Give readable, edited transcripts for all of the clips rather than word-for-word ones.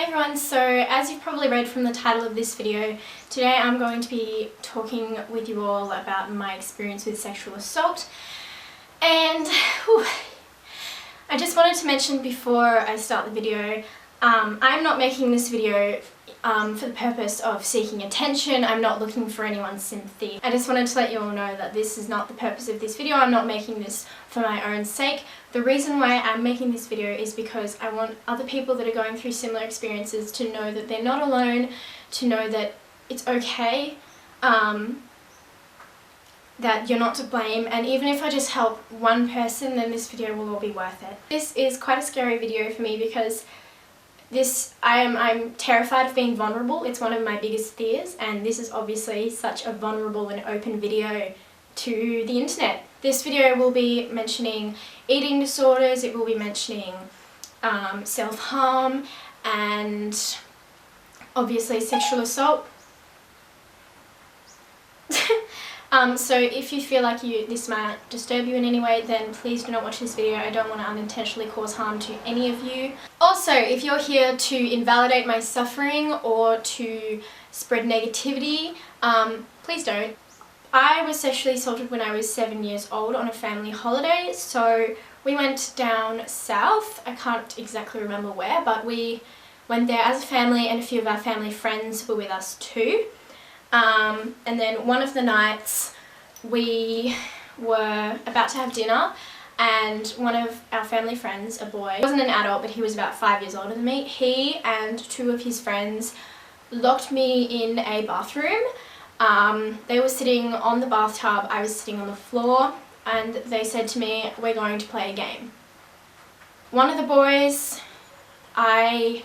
everyone, so as you've probably read from the title of this video, today I'm going to be talking with you all about my experience with sexual assault. And I just wanted to mention before I start the video, I'm not making this video for the purpose of seeking attention. I'm not looking for anyone's sympathy. I just wanted to let you all know that this is not the purpose of this video. I'm not making this for my own sake. The reason why I'm making this video is because I want other people that are going through similar experiences to know that they're not alone, to know that it's okay, that you're not to blame, and even if I just help one person, then this video will all be worth it. This is quite a scary video for me because I'm terrified of being vulnerable. It's one of my biggest fears, and this is obviously such a vulnerable and open video to the internet. This video will be mentioning eating disorders, it will be mentioning self-harm, and obviously sexual assault. So if you feel like this might disturb you in any way, then please do not watch this video. I don't want to unintentionally cause harm to any of you. Also, if you're here to invalidate my suffering or to spread negativity, please don't. I was sexually assaulted when I was 7 years old on a family holiday, so we went down south. I can't exactly remember where, but we went there as a family, and a few of our family friends were with us too. And then one of the nights we were about to have dinner, and one of our family friends, a boy, he wasn't an adult but he was about 5 years older than me, he and two of his friends locked me in a bathroom. They were sitting on the bathtub, I was sitting on the floor, and they said to me, "We're going to play a game." One of the boys I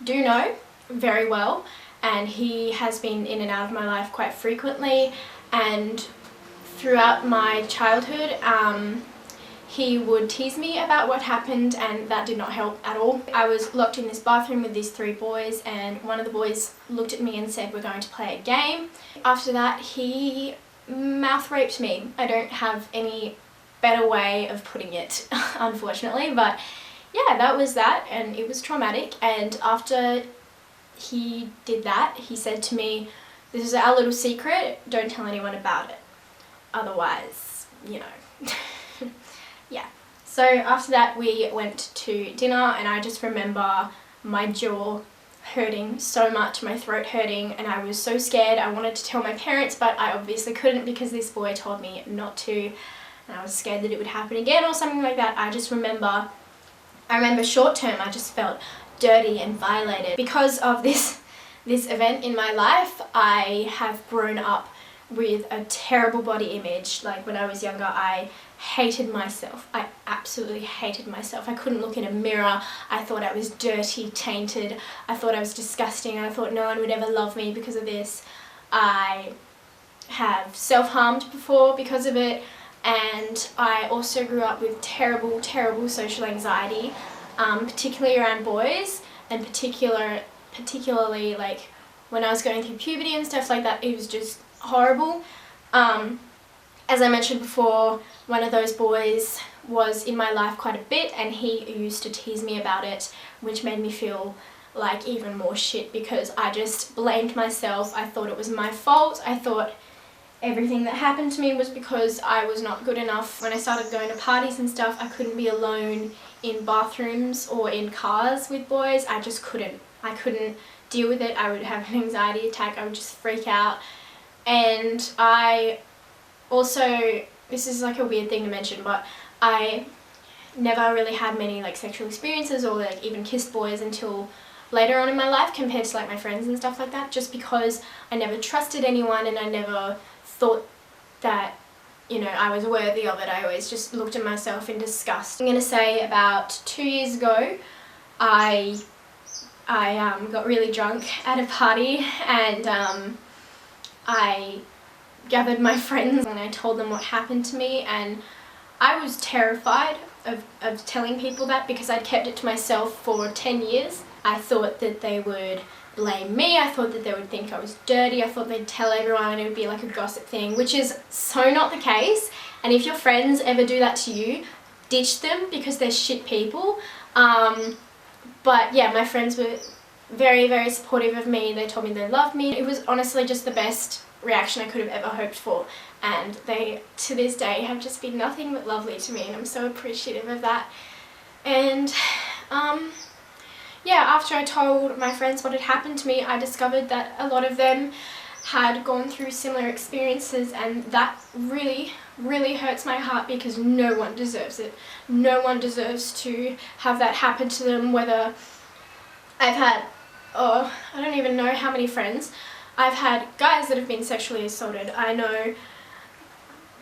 do know very well, and he has been in and out of my life quite frequently, and throughout my childhood he would tease me about what happened, and that did not help at all. I was locked in this bathroom with these three boys, and one of the boys looked at me and said, "We're going to play a game." After that he mouth raped me. I don't have any better way of putting it unfortunately, but yeah, that was that, and it was traumatic. And after he did that, he said to me, "This is our little secret, don't tell anyone about it, otherwise, you know." Yeah, so after that we went to dinner, and I just remember my jaw hurting so much, my throat hurting, and I was so scared. I wanted to tell my parents, but I obviously couldn't because this boy told me not to, and I was scared that it would happen again or something like that. I remember short term I just felt dirty and violated. Because of this event in my life, I have grown up with a terrible body image. Like when I was younger, I hated myself. I absolutely hated myself. I couldn't look in a mirror. I thought I was dirty, tainted. I thought I was disgusting. I thought no one would ever love me because of this. I have self-harmed before because of it, and I also grew up with terrible, terrible social anxiety, particularly around boys, and particularly like when I was going through puberty and stuff like that. It was just horrible. As I mentioned before, one of those boys was in my life quite a bit, and he used to tease me about it, which made me feel like even more shit because I just blamed myself. I thought it was my fault. I thought everything that happened to me was because I was not good enough. When I started going to parties and stuff, I couldn't be alone in bathrooms or in cars with boys. I just couldn't. I couldn't deal with it. I would have an anxiety attack. I would just freak out. And I also, this is like a weird thing to mention, but I never really had many like sexual experiences or like even kissed boys until later on in my life compared to like my friends and stuff like that, just because I never trusted anyone and I never thought that, you know, I was worthy of it. I always just looked at myself in disgust. I'm gonna say about 2 years ago, I got really drunk at a party, and I gathered my friends and I told them what happened to me, and I was terrified of telling people that because I'd kept it to myself for 10 years. I thought that they would blame me, I thought that they would think I was dirty, I thought they'd tell everyone and it would be like a gossip thing, which is so not the case. And if your friends ever do that to you, ditch them because they're shit people. But yeah, my friends were very, very supportive of me. They told me they loved me. It was honestly just the best reaction I could have ever hoped for, and they to this day have just been nothing but lovely to me, and I'm so appreciative of that. And yeah, after I told my friends what had happened to me, I discovered that a lot of them had gone through similar experiences, and that really, really hurts my heart because no one deserves it. No one deserves to have that happen to them. Whether I've had, I don't even know how many friends. I've had guys that have been sexually assaulted. I know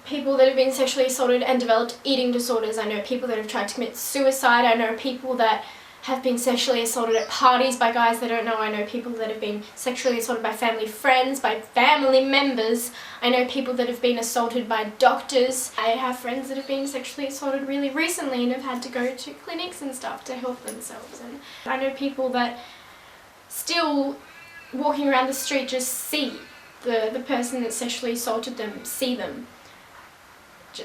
people that have been sexually assaulted and developed eating disorders. I know people that have tried to commit suicide. I know people that have been sexually assaulted at parties by guys they don't know. I know people that have been sexually assaulted by family friends, by family members. I know people that have been assaulted by doctors. I have friends that have been sexually assaulted really recently and have had to go to clinics and stuff to help themselves. And I know people that still walking around the street just see the person that sexually assaulted them, see them.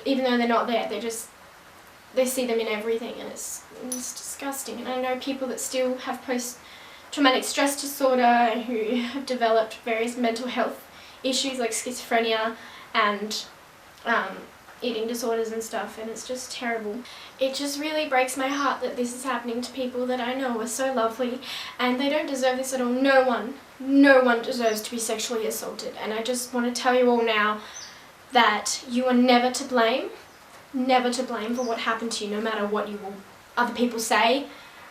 Even though they're not there, they see them in everything, and it's disgusting. And I know people that still have post-traumatic stress disorder who have developed various mental health issues like schizophrenia and eating disorders and stuff, and it's just terrible. It just really breaks my heart that this is happening to people that I know are so lovely, and they don't deserve this at all. No one deserves to be sexually assaulted, and I just want to tell you all now that you are never to blame for what happened to you, no matter what other people say,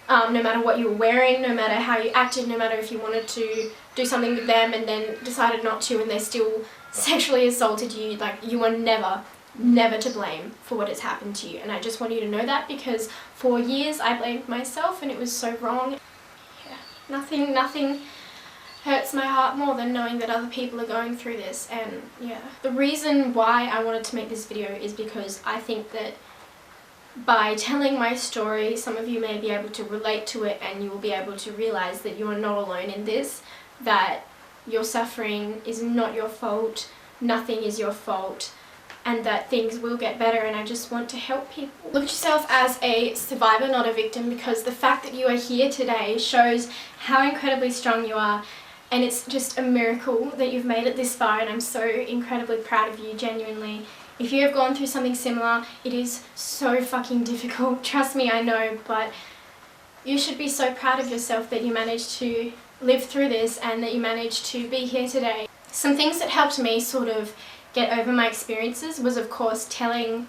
no matter what you were wearing, no matter how you acted, no matter if you wanted to do something with them and then decided not to and they still sexually assaulted you. Like, you are never to blame for what has happened to you, and I just want you to know that, because for years I blamed myself and it was so wrong. Yeah, nothing hurts my heart more than knowing that other people are going through this. And yeah, the reason why I wanted to make this video is because I think that by telling my story, some of you may be able to relate to it, and you will be able to realize that you are not alone in this, that your suffering is not your fault, nothing is your fault, and that things will get better. And I just want to help people. Look at yourself as a survivor, not a victim, because the fact that you are here today shows how incredibly strong you are. And it's just a miracle that you've made it this far, and I'm so incredibly proud of you, genuinely. If you have gone through something similar, it is so fucking difficult. Trust me, I know, but you should be so proud of yourself that you managed to live through this and that you managed to be here today. Some things that helped me sort of get over my experiences was, of course, telling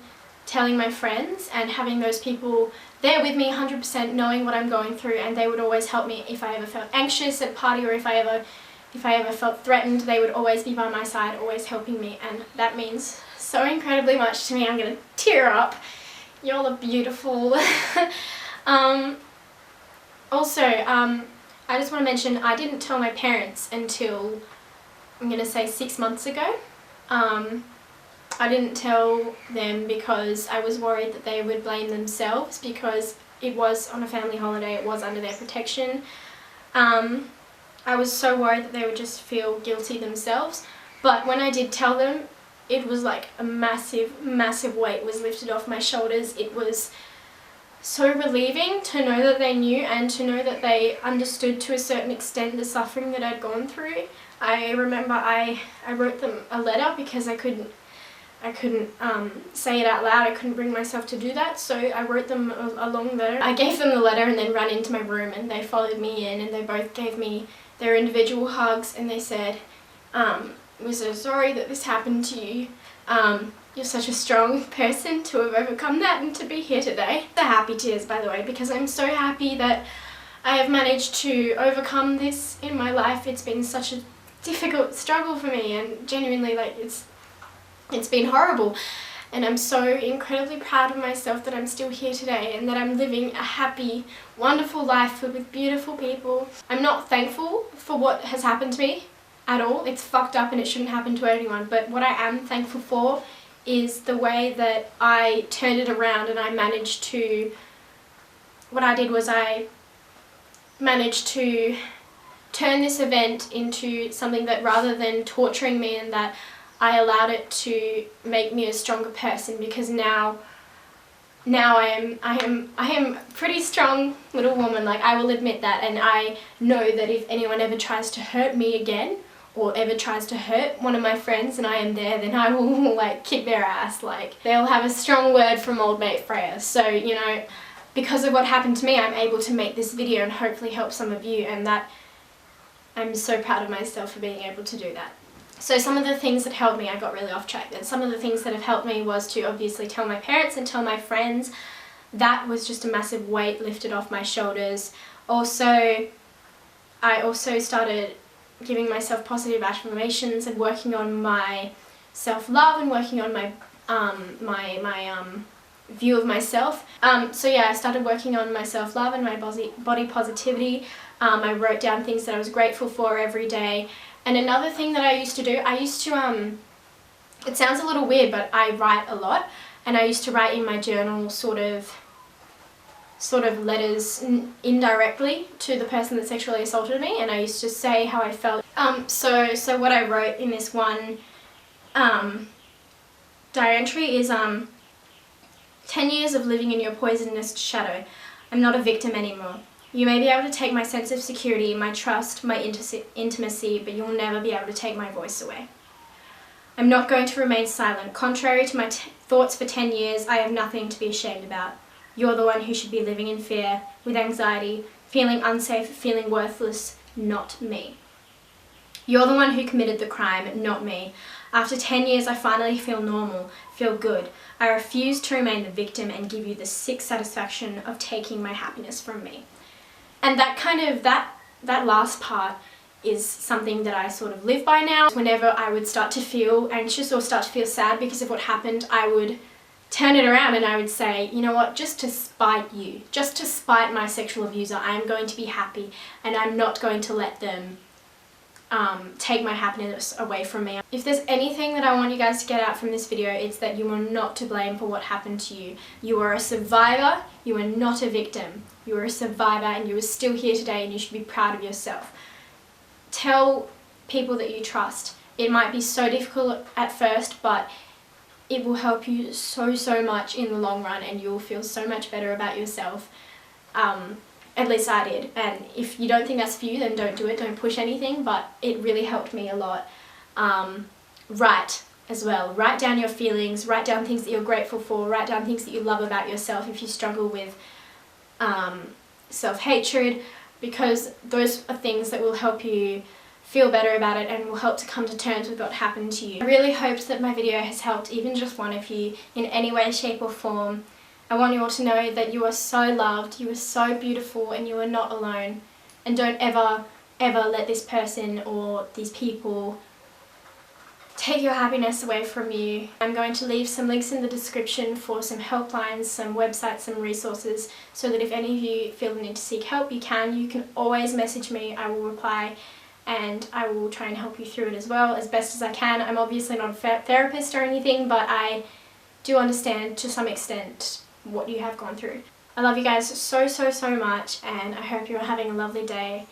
my friends and having those people there with me 100%, knowing what I'm going through, and they would always help me if I ever felt anxious at a party, or if I ever felt threatened. They would always be by my side, always helping me, and that means so incredibly much to me. I'm gonna tear up. Y'all are beautiful. Also, I just want to mention, I didn't tell my parents until, I'm gonna say, 6 months ago. I didn't tell them because I was worried that they would blame themselves, because it was on a family holiday, it was under their protection. I was so worried that they would just feel guilty themselves, but when I did tell them, it was like a massive weight was lifted off my shoulders. It was so relieving to know that they knew, and to know that they understood to a certain extent the suffering that I'd gone through. I remember I wrote them a letter because I couldn't say it out loud. I couldn't bring myself to do that, so I wrote them a long letter. I gave them the letter and then ran into my room, and they followed me in, and they both gave me their individual hugs, and they said, we're so sorry that this happened to you. You're such a strong person to have overcome that and to be here today. They're happy tears, by the way, because I'm so happy that I have managed to overcome this in my life. It's been such a difficult struggle for me, and genuinely, like, it's been horrible, and I'm so incredibly proud of myself that I'm still here today and that I'm living a happy, wonderful life filled with beautiful people. I'm not thankful for what has happened to me at all. It's fucked up and it shouldn't happen to anyone, but what I am thankful for is the way that I turned it around, and I managed to, what I did was I managed to turn this event into something that, rather than torturing me, and that I allowed it to make me a stronger person, because now now I am a pretty strong little woman, like I will admit that, and I know that if anyone ever tries to hurt me again or ever tries to hurt one of my friends and I am there, then I will like kick their ass. Like they'll have a strong word from old mate Freya. So, you know, because of what happened to me, I'm able to make this video and hopefully help some of you, and that I'm so proud of myself for being able to do that. So some of the things that helped me, I got really off track then. Some of the things that have helped me was to obviously tell my parents and tell my friends. That was just a massive weight lifted off my shoulders. Also, I also started giving myself positive affirmations and working on my self-love and working on my view of myself. So yeah, I started working on my self-love and my body positivity. I wrote down things that I was grateful for every day. And another thing that I used to do, it sounds a little weird, but I write a lot, and I used to write in my journal sort of letters indirectly to the person that sexually assaulted me, and I used to say how I felt. So what I wrote in this one diary entry is 10 years of living in your poisonous shadow. I'm not a victim anymore. You may be able to take my sense of security, my trust, my intimacy, but you'll never be able to take my voice away. I'm not going to remain silent. Contrary to my thoughts for 10 years, I have nothing to be ashamed about. You're the one who should be living in fear, with anxiety, feeling unsafe, feeling worthless, not me. You're the one who committed the crime, not me. After 10 years, I finally feel normal, feel good. I refuse to remain the victim and give you the sick satisfaction of taking my happiness from me. And that kind of, that last part is something that I sort of live by now. Whenever I would start to feel anxious or start to feel sad because of what happened, I would turn it around and I would say, you know what, just to spite you, just to spite my sexual abuser, I am going to be happy and I'm not going to let them take my happiness away from me. If there's anything that I want you guys to get out from this video, it's that you are not to blame for what happened to you. You are a survivor, you are not a victim. You are a survivor and you are still here today, and you should be proud of yourself. Tell people that you trust. It might be so difficult at first, but it will help you so much in the long run, and you'll feel so much better about yourself. At least I did, and if you don't think that's for you, then don't do it, don't push anything, but it really helped me a lot. Write as well. Write down your feelings, write down things that you're grateful for, write down things that you love about yourself if you struggle with self-hatred, because those are things that will help you feel better about it and will help to come to terms with what happened to you. I really hoped that my video has helped even just one of you in any way, shape or form. I want you all to know that you are so loved, you are so beautiful, and you are not alone. And don't ever let this person or these people take your happiness away from you. I'm going to leave some links in the description for some helplines, some websites, some resources, so that if any of you feel the need to seek help, you can. You can always message me, I will reply, and I will try and help you through it as well, as best as I can. I'm obviously not a therapist or anything, but I do understand to some extent what you have gone through. I love you guys so much, and I hope you're having a lovely day.